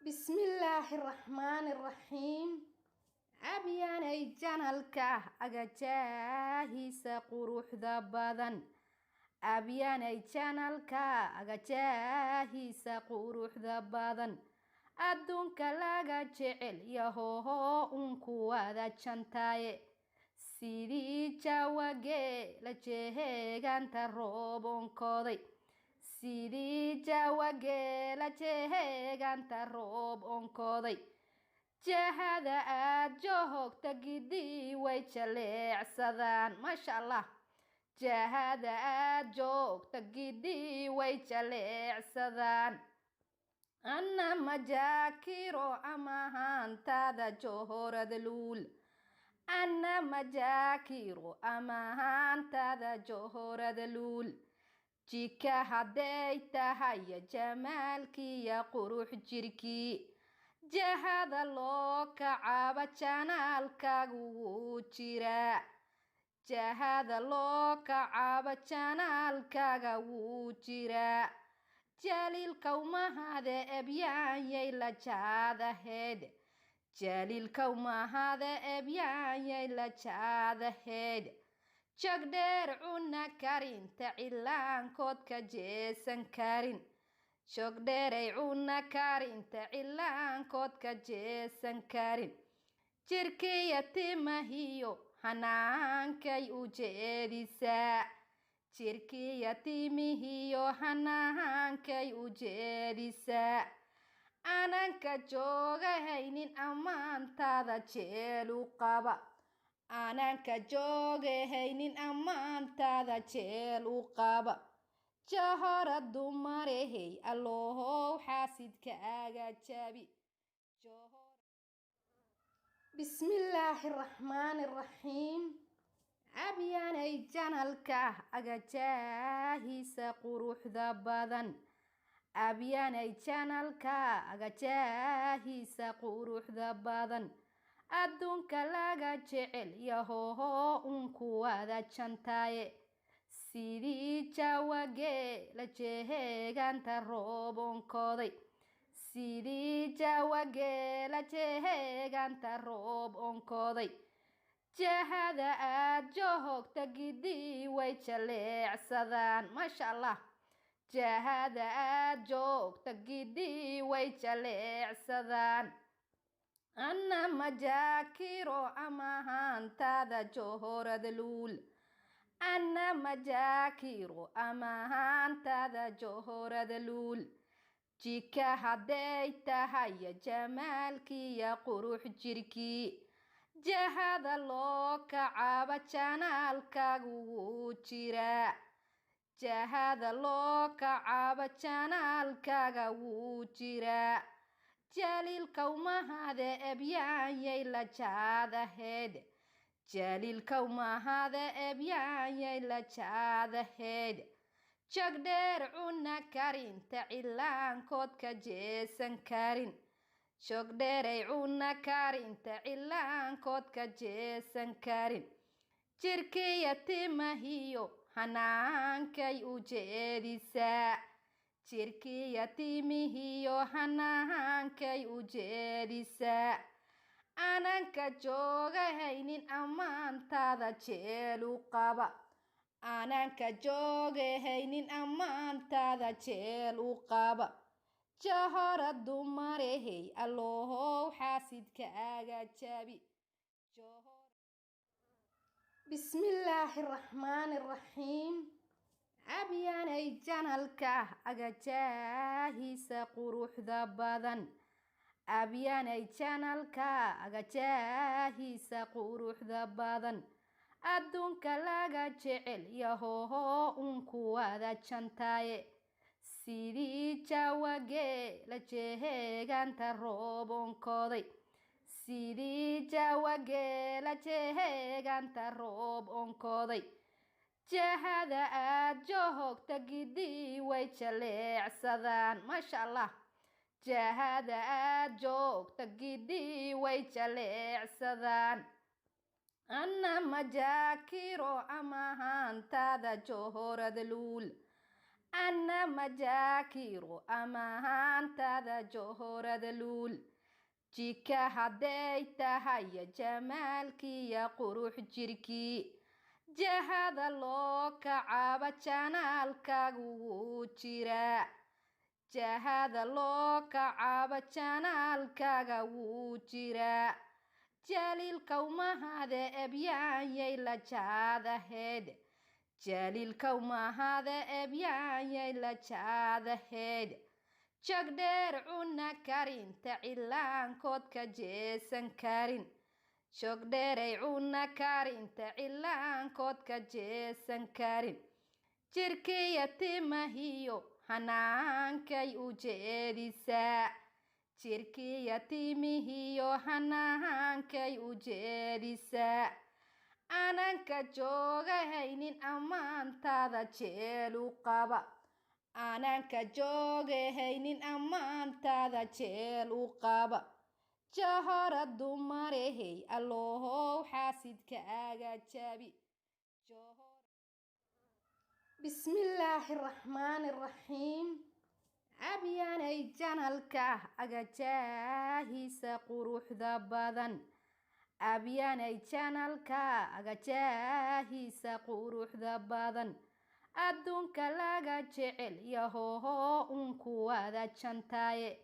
بسم الله الرحمن الرحيم. أبياني جنالكا أجاهيسا قروح ذا أبياني جنالكا أجاهيسا قروح ذا أدونك لاغا جعل يهوهو أنكو هذا جنتاي سيدي جاوغي لجهيغان تروبون كودي sidii jaawageela jeheeganta roob onkooday jahada aad joogta gidii way jaleecsadaan maasha allah jahada aad joogta gidii way jaleecsadaan anna majaakiro ama haantaada johorada luul anna majaakiro ama haantaada johorada luul jika hadday tahay jamaalkiya qurux jirkii jahada loo kacaaba janaalkaagu wuu jiraa jahada loo kacaaba janaalkaaga wuu jiraa jaliilkawmahade ebyaanyay la jaadaheed jaliilkawmahade ebyaanyay la jaadaheed jogdheer cuna karinta cilaankood ka jeesan karin jogdheeray cuna karinta cilaankood ka jeesan karin jirkiya timahiyo hanaankay u jeedisaa jirkiya timihiyo hanaankay u jeedisaa ananka joogahaynin ammaantaada jeelu qaba ananka joogahaynin ammaantaada jeel u qaba jahora dumarehey allohow xaasidka aga jabi bismillaahi raxmaani raxiim abyaanay janalka agajaahiisa quruxda badan abyaanay janalka agajaahiisa quruxda badan adduunka laga jecel yahoho unku wada jantaaye sidii jaawagee la jeheeganta roobonkooday sidii jaawagee la jeheeganta roob onkooday jahada aad joogta gidii way jaleecsadaan maasha allah jahada aad joogta gidii way jaleecsadaan anna majaakiro ama haantaada johorada luul anna majaakiro ama haantaada johorada luul jika hadday tahay jamaalkiya qurux jirkii jahada loo kacaaba janaalkaagu wuu jiraa jahada loo kacaaba janaalkaaga wuu jiraa jaliilkawmahade ebyaanyay la jaadaheed jaliilkawmahade ebyaanyay la jaadaheed jogdheer cuna karinta cilaankood ka jeesan karin jogdheeray cuna karinta cilaankood ka jeesan karin jirkiya timahiyo hanaankay u jeedisaa jirkiya timihiyo hanaankay u jeedisaa ananka joogahaynin ammaantaada jeelu qaba ananka joogahaynin ammaantaada jeel u qaba jahora dumarehey allohow xaasidka aga jabi bismillaahi raxmaani raxiim abyaanay janalka agajaahiisa quruxda badan abyaanay janalka agajaahiisa quruxda badan adduunka laga jecel yahoho unku wada jantaaye sidii jaawagee la jeheeganta roobonkooday sidii jaawagee la jeheeganta roob onkooday jahada aad joogta gidii way jaleecsadaan maasha allah jahada aad joogta gidii way jaleecsadaan anna majaakiro ama haantaada johorada luul أنا مجاكيرو أمان تذا جوهرة لول جيكا هديتها يا جمالكي يا قروح جيركي جهاد الله كعابة جانالكا وجيرا جهاد الله كعابة جانالكا وجيرا جليل كوما هذا أبيان يلا جاذا هيد جليل كوما هذا أبيان يلا جاذا هيد جقدر عنا كارين تعلان كود كجيسن كارين جقدر عنا كارين تعلان كود كجيسن كارين جركي يتيمهيو هنانكي ujeedisa jirkii yatiimihiyo hanaankay ujeedisa ananka joogahaynin ammaantaada jeelu qaba ananka joogahaynin ammaantaada jeelu qaba jahora dumarehey allohow xaasidka aga jabi بسم الله الرحمن الرحيم أبياني جانالكا أغاجاهيسا قروح دابادان أبياني جانالكا أغاجاهيسا قروح دابادان أدونك لاغا جعل يهوهو أنكوادا جانتاي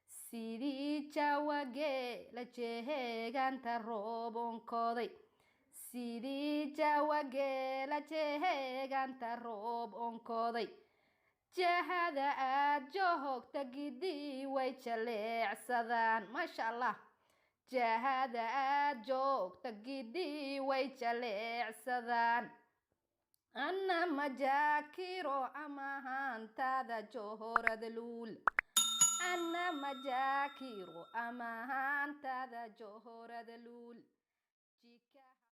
سيدي جاواغي لجيهيغان تروبون كودي sidii jaawageela jeheeganta roob onkooday jahada aad joogta gidii way jaleecsadaan maasha allah jahada aad joogta gidii way jaleecsadaan anna majaakiro amahantaada johorada luul anna majaakiro amahantaada johorada luul